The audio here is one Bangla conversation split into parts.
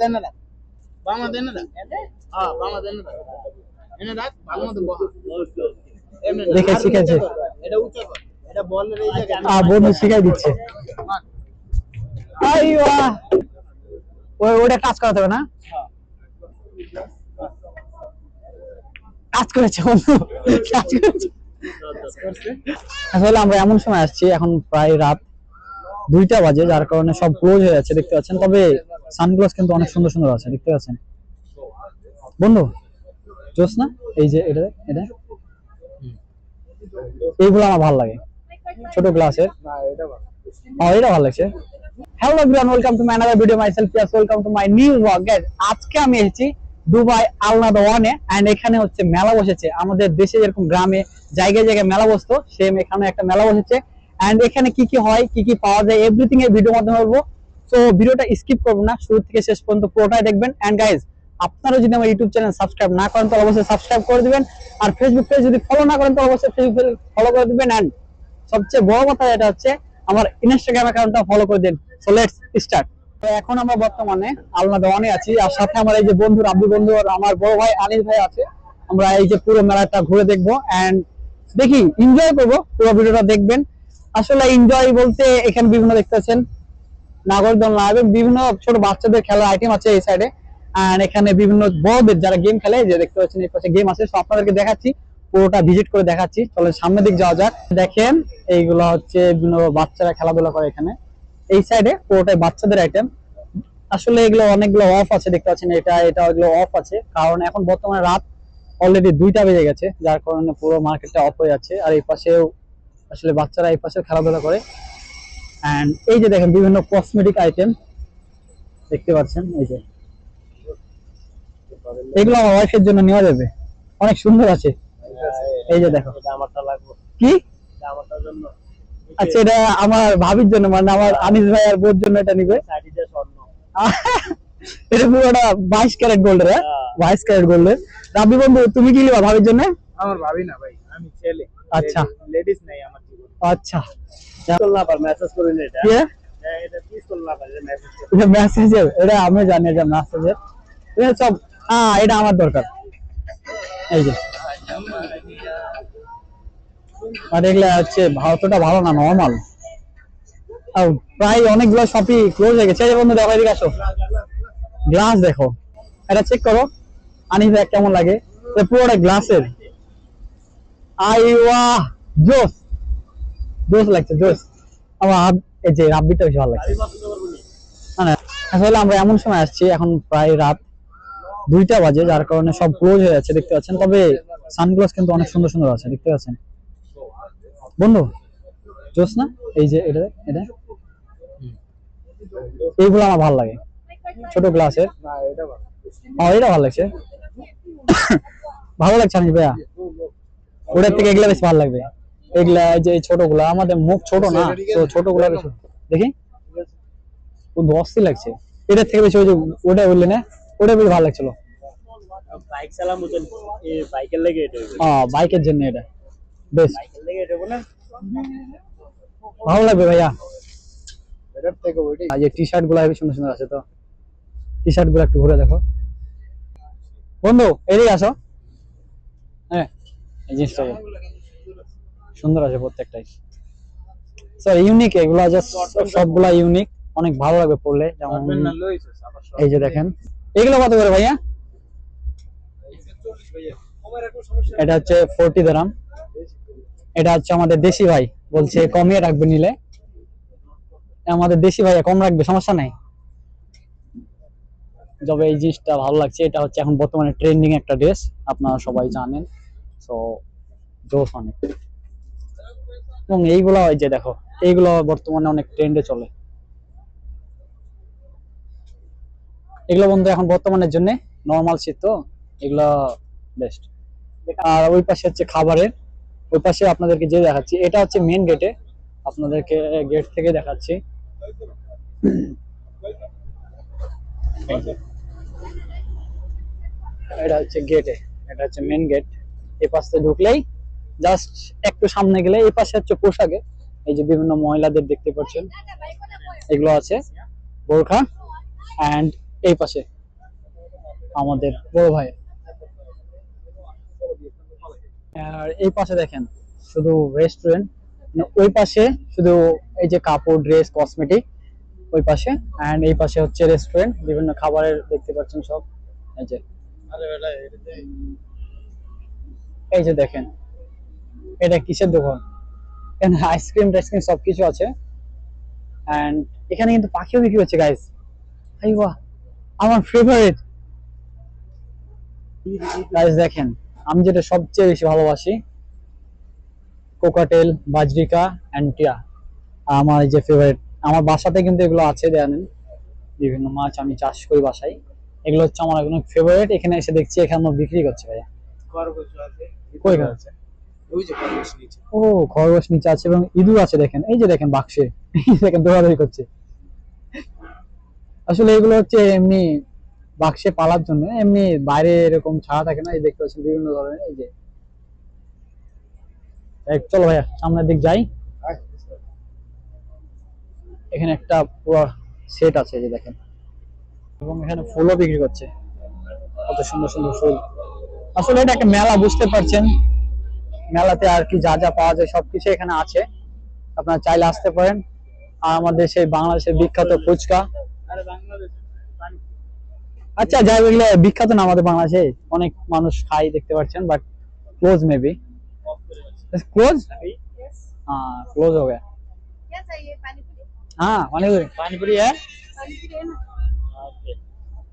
দেননা বাংলা দেননা হ্যাঁ বাংলা দেননা এনে রাখ ভালো মতো বহা এমনি দেখে শিখাইছে এটা উঁচু কর এটা বলের এই জায়গা বন্ধু শিখাই দিচ্ছে আইয়া ওটা কাজ করাতে হবে না কাজ করেছে বন্ধু কাজ করেছে আসলে আমরা এমন সময় আসছি এখন প্রায় রাত 2টা বাজে যার কারণে সব ক্লোজ হয়ে যাচ্ছে দেখতে পাচ্ছেন তবে সানগ্লাস কিন্তু অনেক সুন্দর সুন্দর আছে দেখতে পাচ্ছেন বন্ধু জোস না এই যে এটা এটা এইগুলো আমার ভালো লাগে ছোট গ্লাসের এটা ভালো লাগছে hello everyone welcome to my another video myself yes welcome to my new blog guys আজকে আমি এসেছি দুবাই আলনাদা ওয়ানে এন্ড এখানে হচ্ছে মেলা বসেছে আমাদের দেশে যেরকম গ্রামে জায়গায় জায়গায় মেলা বসতো সেম এখানে একটা মেলা বসেছে এন্ড এখানে কি কি হয় কি কি পাওয়া যায় এভরিথিং এর ভিডিওর মাধ্যমে বলবো সো ভিডিওটা স্কিপ করবেন না শুরু থেকে শেষ পর্যন্ত পুরোটাই দেখবেন এন্ড গাইস আপনারা যদি আমার ইউটিউব চ্যানেল সাবস্ক্রাইব না করেন তাহলে অবশ্যই সাবস্ক্রাইব করে দিবেন আর ফেসবুক পেজ যদি ফলো না করেন তাহলে অবশ্যই ফেসবুক পেজ ফলো করে দিবেন এন্ড সবচেয়ে বড় কথা এটা হচ্ছে আমার ইনস্টাগ্রাম অ্যাকাউন্টটা ফলো করে দিন সো লেটস স্টার্ট তো এখন আমরা বর্তমানে আলনাদা ওয়ানে আছি আর সাথে আমার এই যে বন্ধু রাব্বি বন্ধু আর আমার বড় ভাই আনিস ভাই আছে আমরা এই যে পুরো মেলাটা ঘুরে দেখবো এন্ড দেখি এনজয় করবো পুরো ভিডিওটা দেখবেন আসলে এনজয় বলতে এখানে বিভিন্ন দেখতে পাচ্ছেন নাগরদোলনা এবং বিভিন্ন ছোট বাচ্চাদের খেলার আইটেম আছে এই সাইডে আর এখানে বিভিন্ন বড়দের যারা গেম খেলে যে দেখতে পাচ্ছেন এই পাশে গেম আছে সো আপনাদেরকে দেখাচ্ছি পুরোটা ভিজিট করে দেখাচ্ছি চলেন সামনের দিক যাওয়া যাক দেখেন এইগুলো হচ্ছে বিভিন্ন বাচ্চারা খেলাধুলা করে এখানে এই সাইডে পুরোটাই বাচ্চাদের আইটেম আসলে এগুলো অনেকগুলো অফ আছে দেখতে পাচ্ছেন এটা এটা এগুলো অফ আছে কারণ এখন বর্তমানে রাত অলরেডি 2টা বেজে গেছে যার কারণে পুরো মার্কেটটা অফ হয়ে যাচ্ছে আর এই পাশেও আসলে বাচ্চারা এই পাশেও খেলাধুলা করে এন্ড এই যে দেখেন বিভিন্ন কসমেটিক আইটেম দেখতে পাচ্ছেন এই যে এগুলো আমার ওয়াইফের জন্য নেওয়া যাবে অনেক সুন্দর আছে এই যে দেখো আমারটা লাগবে কি আমারটার জন্য আচ্ছা এটা আমার ভাবির জন্য মানে আমার আনিস ভাই আর বোর জন্য এটা নিবে সাইডে স্বর্ণ এটা পুরোটা 22 ক্যারেট গোল্ডের 22 ক্যারেট গোল্ডের রাব্বি বন্ধু তুমি কি নিবা ভাবির জন্য আমার ভাবি না ভাই আমি ছেলে আচ্ছা লেডিস নাই আমার জীবন আচ্ছা পিস্তল না পার মেসেজ করে নে এটা কি এটা পিস্তল না পার মেসেজ এটা মেসেজের এটা আমি জানি এটা মেসেজের এটা সব এটা আমার দরকার এই যে আর এগুলা হচ্ছে ভারতটা ভালো না নরমাল আর প্রায় অনেকগুলো শপই ক্লোজ হয়ে গেছে এই বন্ধু দেখো এদিকে আসো গ্লাস দেখো এটা চেক করো আনিস ভাই কেমন লাগে পুরোটা গ্লাসের আইওয়া জোস জোস লাগছে জোস আমার এই যে রাব্বিটা বেশি ভালো লাগছে না আসলে আমরা এমন সময় আসছি এখন প্রায় রাত 2টা বাজে যার কারণে সব ক্লোজ হয়ে যাচ্ছে দেখতে পাচ্ছেন তবে সানগ্লাস কিন্তু অনেক সুন্দর সুন্দর আছে দেখতে পাচ্ছেন বন্ধু জোস না এই যে এটা এটা এইগুলো আমার ভালো লাগে ছোট গ্লাসের এটা ভালো লাগছে ভালো লাগছে আনিস ভাইয়া ওটার থেকে এগুলা বেশি ভালো লাগবে এগুলা যে ছোটগুলা আমাদের মুখ ছোট না তো ছোটগুলা বেশি দেখি ও অস্থির লাগছে এটার থেকে বেশি ওই যে ওটা বললি না ওটা বেশি ভালো লাগছিল বাইক চালাম বুঝেন এই বাইকের লেগে এটা বাইকের জন্য এটা বেশ বাইকের লেগে এটা বলে ভালো লাগবে ভাইয়া এটার থেকে ওইটাই এই যে টি-শার্ট গুলা বেশ সুন্দর সুন্দর আছে তো টি-শার্ট গুলো একটু ঘুরে দেখো বন্ধু এদিকে আসো হ্যাঁ এই জিনিসটা সুন্দর আছে প্রত্যেকটাই স্যার ইউনিক এগুলা জাস্ট সবগুলা ইউনিক অনেক ভালো লাগবে পড়লে যেমন এই যে দেখেন এগুলো কত করে ভাইয়া এটা হচ্ছে 40 দিরহাম এটা হচ্ছে আমাদের দেশি ভাই বলছে কমিয়ে রাখবে নিলে আমাদের দেশি ভাইয়া কম রাখবে সমস্যা নাই তবে এই জিনিসটা ভালো লাগছে এটা হচ্ছে এখন বর্তমানে ট্রেন্ডিং একটা ড্রেস আপনারা সবাই জানেন সো জোস অনেক এবং এইগুলো ওই যে দেখো এইগুলো বর্তমানে অনেক ট্রেন্ডে চলে এগুলো বন্ধু এখন বর্তমানের জন্য নরমাল শীত তো এগুলো বেস্ট আর ওই পাশে হচ্ছে খাবারের ওই পাশে আপনাদেরকে যে দেখাচ্ছি এটা হচ্ছে মেন গেটে আপনাদেরকে গেট থেকে দেখাচ্ছি এটা হচ্ছে গেটে এটা হচ্ছে মেন গেট এই পাশে ঢুকলেই জাস্ট একটু সামনে গেলে এই পাশে হচ্ছে পোশাকে এই যে বিভিন্ন মহিলাদের দেখতে পাচ্ছেন এগুলো আছে বোরখা এন্ড এই পাশে আমাদের বড় ভাই, আর এই পাশে দেখেন শুধু রেস্টুরেন্ট, ওই পাশে শুধু এই যে কাপড়, ড্রেস, কসমেটিক ওই পাশে, এন্ড এই পাশে হচ্ছে রেস্টুরেন্ট, বিভিন্ন খাবারের দেখতে পাচ্ছেন সব। এই যে এই যে দেখেন এটা কিসের দোকান, এখানে আইসক্রিম টাইসক্রিম সবকিছু আছে। এন্ড এখানে কিন্তু পাখিও বিক্রি হচ্ছে গাইস। আই বাহ, আমার ফেভারিট গাইস। দেখেন আমি যেটা সবচেয়ে বেশি ভালোবাসি, কোকাটেল, বাজরিকা এন্ড টিয়া, আমার এই যে ফেভারিট। আমার বাসাতে কিন্তু এগুলো আছে, জানেন বিভিন্ন মাছ আমি চাষ করি বাসায়, এগুলো হচ্ছে আমার একদম ফেভারিট। এখানে এসে দেখছি এখানে বিক্রি করছে ভাইয়া। কই আছে? ও খরগোশ নিচে আছে এবং ইঁদুর আছে দেখেন, এই যে দেখেন বাক্সে দেখেন দৌড়াদৌড়ি করছে। আসলে এগুলো হচ্ছে এমনি বাক্সে পালার জন্য, এমনি বাইরে এরকম ছাড়া থাকে না। এই দেখতে পাচ্ছেন বিভিন্ন ধরনের। এই যে চলো ভাইয়া সামনের দিক যাই। এখানে একটা পুরো সেট আছে, এই যে দেখেন, এবং এখানে ফুলও বিক্রি করছে, কত সুন্দর সুন্দর ফুল। আসলে এটা একটা মেলা, বুঝতে পারছেন, মেলাতে আর কি যা যা পাওয়া যায় সবকিছু এখানে আছে, আপনারা চাইলে আসতে পারেন। আর আমাদের সেই বাংলাদেশের বিখ্যাত ফুচকা, আচ্ছা যাই বললে বিখ্যাত না আমাদের বাংলাদেশে, অনেক মানুষ খায় দেখতে পাচ্ছেন, বাট ক্লোজ মেবি क्लोज। हाँ क्लोज हो गया। क्या चाहिए पानी पूरी? हाँ पानी पूरी है पानी पूरी है ना?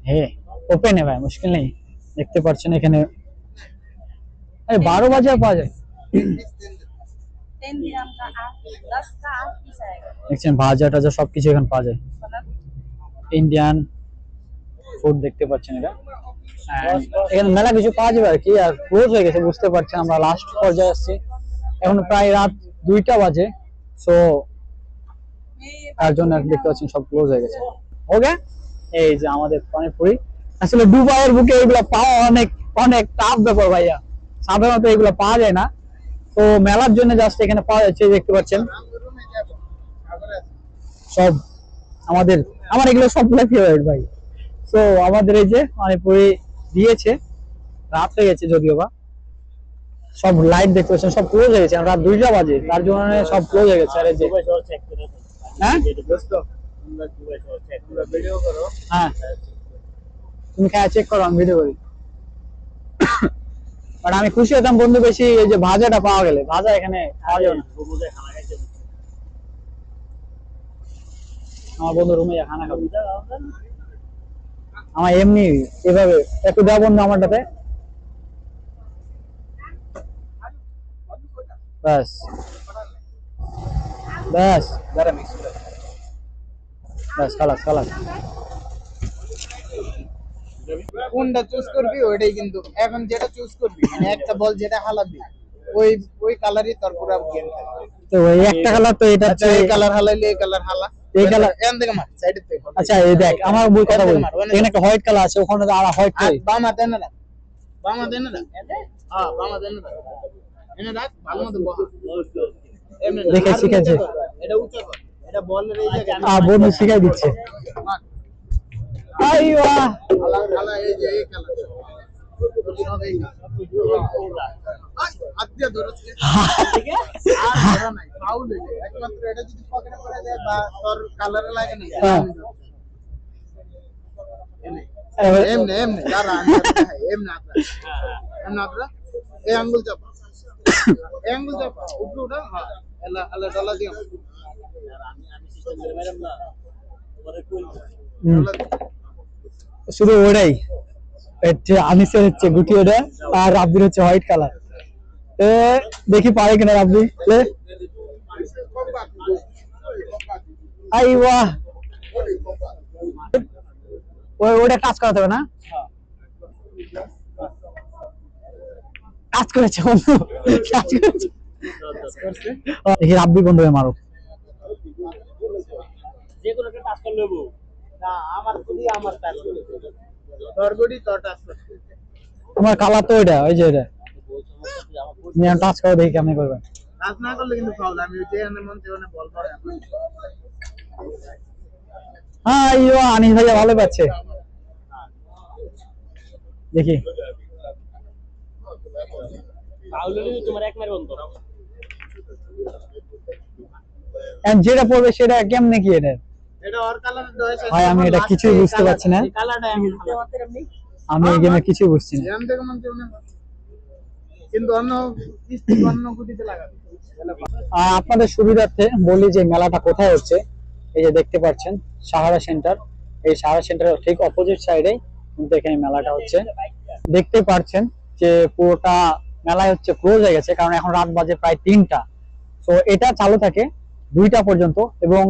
है ओपन है भाई, मुश्किल नहीं। দেখতে পাচ্ছেন এখানে এই 12 বাজে পাওয়া যায়। 10 ग्राम का 8, 10 का 8 पीस आएगा। দেখছেন ভাজা টাজা সবকিছু এখানে পাওয়া যায়। ইন্ডিয়ান ফুড দেখতে পাচ্ছেন এটা। And এখানে মেলা কিছু পাওয়া যাবে আর কি, আর ক্লোজ হয়ে গেছে বুঝতে পারছেন। আমরা লাস্ট পর্যায়ে আসছি, এখন প্রায় রাত 2টা বাজে, সো তার জন্য দেখতে পাচ্ছেন সব ক্লোজ হয়ে গেছে। ওকে, এই যে আমাদের পানিপুরি। আসলে দুবাইয়ের বুকে এগুলো পাওয়া অনেক অনেক টাফ ব্যাপার ভাইয়া, সাধারণত এগুলো পাওয়া যায় না। তো মেলার জন্য জাস্ট এখানে পাওয়া যাচ্ছে, দেখতে পাচ্ছেন সব আমাদের, আমার এগুলো সবগুলো ফেভারিট ভাই। তো আমাদের এই যে পানিপুরি দিয়েছে, রাত হয়ে গেছে যদিও বা, সব লাইট দেখতে পাচ্ছেন সব ক্লোজ হয়ে গেছে, রাত 2টা বাজে, তার জন্য সব ক্লোজ হয়ে গেছে। আর এই যে হ্যাঁ হ্যাঁ তুমি খায় চেক করো, আমি ভিডিও করি। বাট আমি খুশি হতাম বন্ধু বেশি এই যে ভাজাটা পাওয়া গেলে, ভাজা এখানে পাওয়া যাবে না। আমার বন্ধু রুমে খানা খাবে, আমার এমনি এভাবে একটু দেওয়া বন্ধু আমারটাতে, ব্যাস ব্যাস ব্যাস খালাস খালাস। কোনটা চুজ করবি ওইটাই, কিন্তু এখন যেটা চুজ করবি মানে একটা বল যেটা হালাবি ওই ওই কালারই তোর পুরো গেম থাকবে। তো এই একটা কালার, তো এটা আচ্ছা এই কালার হালাইলে এই কালার হালা, এই কালার এখান থেকে মার সাইড থেকে। আচ্ছা এই দেখ আমার বই কথা বলি, এখানে একটা হোয়াইট কালার আছে, ওখানে আর হোয়াইট কই বাম হাতে না, বাম হাতে না, হ্যাঁ বাম হাতে না, এনে রাখ ভালো মতো বহা। এমনি দেখে শিখেছে, এটা উঁচু কর, এটা বলের এই জায়গা বন্ধু শিখাই দিচ্ছে। আইয়া হালা হালা, এই যে এই কালার সব এই আত্মীয় ধরছে ঠিক আছে, আর ধরা নাই ফাউল হয়ে যায়। একমাত্র এটা যদি পকেটে পড়ে যায় বা তোর কালারে লাগে না, এমনি এমনি দাঁড়া, এমনি আদরা, এমনি আদরা, এই আঙ্গুল চাপা, এই আঙ্গুল চাপা, উপরে উঠা, হ্যাঁ এলা এলা ডলা দিও, আমি সিস্টেম করে ম্যাডাম না পরে কই শুধু ওটাই হচ্ছে, আনিসের হচ্ছে গুটি ওটা, আর রাব্বির হচ্ছে হোয়াইট কালার। দেখি পারে কিনা রাব্বি। আই বাহ, ওটা কাজ করাতে হবে না, কাজ করেছে বন্ধু, কাজ করেছে। দেখি রাব্বি বন্ধু মারো, যে কোনো একটা টাচ করে নেব না, আমার গুলি আমার টাচ করে তোর গুলি তোর টাচ করতে। তোমার কালার তো ওইটা, ওই যে এটা নিয়ে টাচ করে দেখি কেমন করবে। টাচ না করলে কিন্তু ফাউল, আমি যেখানে মন সেখানে বল করে। হ্যাঁ আনিস ভাইয়া ভালো পাচ্ছে, দেখি And যেটা পড়বে সেটা কেমনে কি এটা এটা ওর কালার রয়েছে ভাই আমি এটা কিছুই বুঝতে পারছি না কালারটা আমি এই গেমে কিছুই বুঝছি না জ্যাম দেখো মন কেমন কিন্তু অন্য অন্য গুটিতে লাগাবে আপনাদের সুবিধার্থে বলি যে মেলাটা কোথায় হচ্ছে। এই যে দেখতে পাচ্ছেন সাহারা সেন্টার, এই সাহারা সেন্টারের ঠিক অপোজিট সাইডে কিন্তু এখানে মেলাটা হচ্ছে। দেখতে পাচ্ছেন যে পুরোটা মেলায় হচ্ছে ক্লোজ হয়ে গেছে, কারণ এখন রাত বাজে প্রায় 3টা। তো এটা চালু থাকে 2টা পর্যন্ত এবং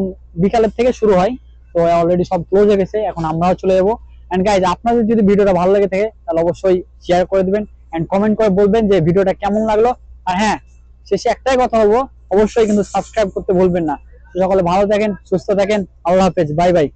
বিকালের থেকে শুরু হয়। তো অলরেডি সব ক্লোজ হয়ে গেছে, এখন আমরাও চলে যাবো। এন্ড গাইজ, আপনাদের যদি ভিডিওটা ভালো লেগে থাকে তাহলে অবশ্যই শেয়ার করে দিবেন এন্ড কমেন্ট করে বলবেন যে ভিডিওটা কেমন লাগলো। আর হ্যাঁ, শেষে একটাই কথা বলবো, অবশ্যই কিন্তু সাবস্ক্রাইব করতে ভুলবেন না। সকলে ভালো থাকেন, সুস্থ থাকেন, আল্লাহ হাফেজ, বাই বাই।